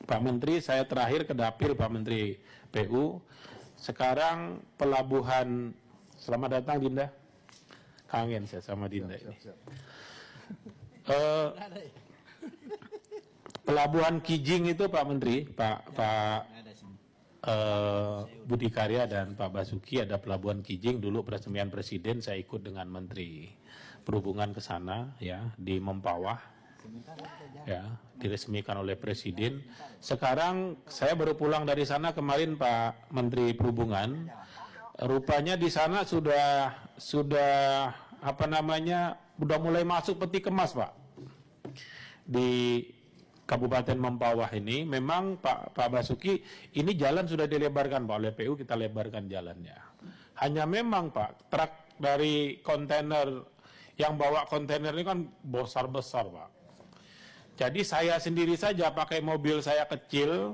Pak Menteri, saya terakhir ke dapil Pak Menteri PU. Sekarang pelabuhan, selamat datang Dinda. Kangen saya sama Dinda ini. Pelabuhan Kijing itu Pak Menteri, Pak Budi Karya dan Pak Basuki, ada pelabuhan Kijing dulu peresmian Presiden, saya ikut dengan Menteri Perhubungan ke sana ya di Mempawah ya, diresmikan oleh Presiden. Sekarang saya baru pulang dari sana kemarin Pak Menteri Perhubungan, rupanya di sana sudah apa namanya, sudah mulai masuk peti kemas Pak di Kabupaten Mempawah ini. Memang Pak Basuki, ini jalan sudah dilebarkan Pak oleh PU, kita lebarkan jalannya. Hanya memang Pak, truk dari kontainer yang bawa kontainer ini kan besar-besar Pak. Jadi saya sendiri saja pakai mobil saya kecil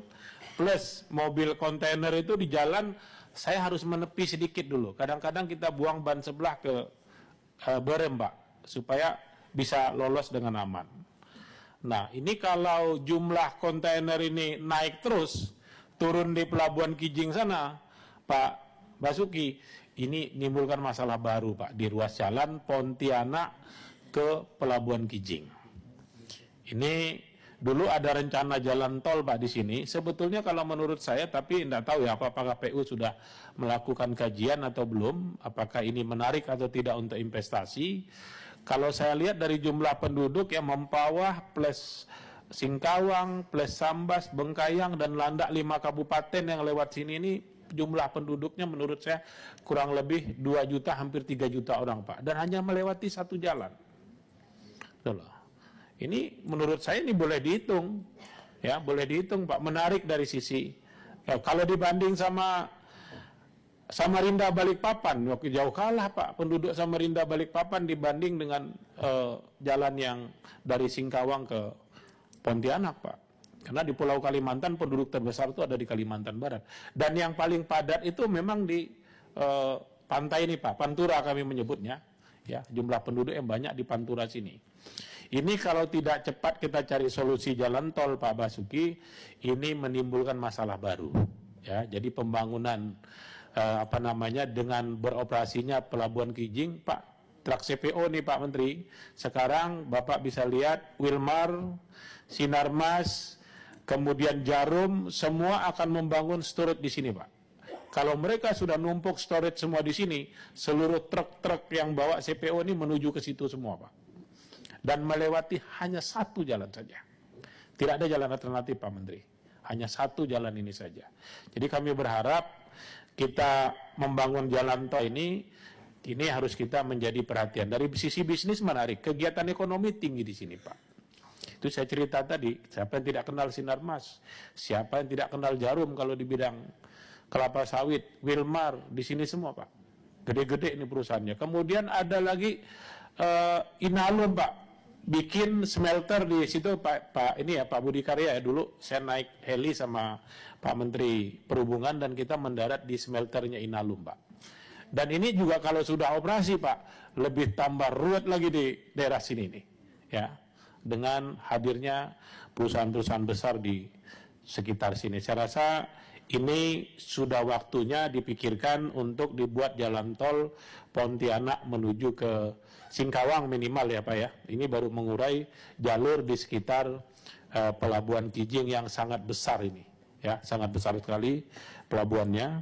plus mobil kontainer itu di jalan, saya harus menepi sedikit dulu. Kadang-kadang kita buang ban sebelah ke berem Pak, supaya bisa lolos dengan aman. Nah, ini kalau jumlah kontainer ini naik terus, turun di pelabuhan Kijing sana, Pak Basuki, ini menimbulkan masalah baru Pak, di ruas jalan Pontianak ke pelabuhan Kijing. Ini dulu ada rencana jalan tol Pak di sini, sebetulnya kalau menurut saya, tapi tidak tahu ya apakah PU sudah melakukan kajian atau belum, apakah ini menarik atau tidak untuk investasi. Kalau saya lihat dari jumlah penduduk yang Mempawah plus Singkawang plus Sambas, Bengkayang dan Landak 5 kabupaten yang lewat sini ini jumlah penduduknya menurut saya kurang lebih 2 juta hampir 3 juta orang Pak, dan hanya melewati satu jalan. Ini menurut saya ini boleh dihitung ya, boleh dihitung Pak, menarik dari sisi ya, kalau dibanding sama Samarinda Balikpapan, waktu jauh kalah Pak penduduk Samarinda Balikpapan dibanding dengan jalan yang dari Singkawang ke Pontianak Pak. Karena di Pulau Kalimantan penduduk terbesar itu ada di Kalimantan Barat. Dan yang paling padat itu memang di pantai ini Pak, Pantura kami menyebutnya. Ya, jumlah penduduk yang banyak di Pantura sini. Ini kalau tidak cepat kita cari solusi jalan tol Pak Basuki, ini menimbulkan masalah baru. Ya, jadi pembangunan apa namanya, dengan beroperasinya pelabuhan Kijing, Pak, truk CPO nih Pak Menteri, sekarang Bapak bisa lihat Wilmar, Sinarmas, kemudian Jarum, semua akan membangun storage di sini Pak. Kalau mereka sudah numpuk storage semua di sini, seluruh truk-truk yang bawa CPO ini menuju ke situ semua Pak. Dan melewati hanya satu jalan saja. Tidak ada jalan alternatif Pak Menteri. Hanya satu jalan ini saja. Jadi kami berharap kita membangun jalan tol ini harus kita menjadi perhatian. Dari sisi bisnis menarik, kegiatan ekonomi tinggi di sini Pak. Itu saya cerita tadi, siapa yang tidak kenal Sinarmas, siapa yang tidak kenal Jarum kalau di bidang kelapa sawit, Wilmar, di sini semua Pak. Gede-gede ini perusahaannya. Kemudian ada lagi Inalum Pak, bikin smelter di situ Pak ini ya Pak Budi Karya ya, dulu saya naik heli sama Pak Menteri Perhubungan dan kita mendarat di smelternya Inalum Pak. Dan ini juga kalau sudah operasi Pak, lebih tambah ruwet lagi di daerah sini nih ya, dengan hadirnya perusahaan-perusahaan besar di sekitar sini. Saya rasa ini sudah waktunya dipikirkan untuk dibuat jalan tol Pontianak menuju ke Singkawang minimal ya Pak ya. Ini baru mengurai jalur di sekitar pelabuhan Kijing yang sangat besar ini ya, sangat besar sekali pelabuhannya.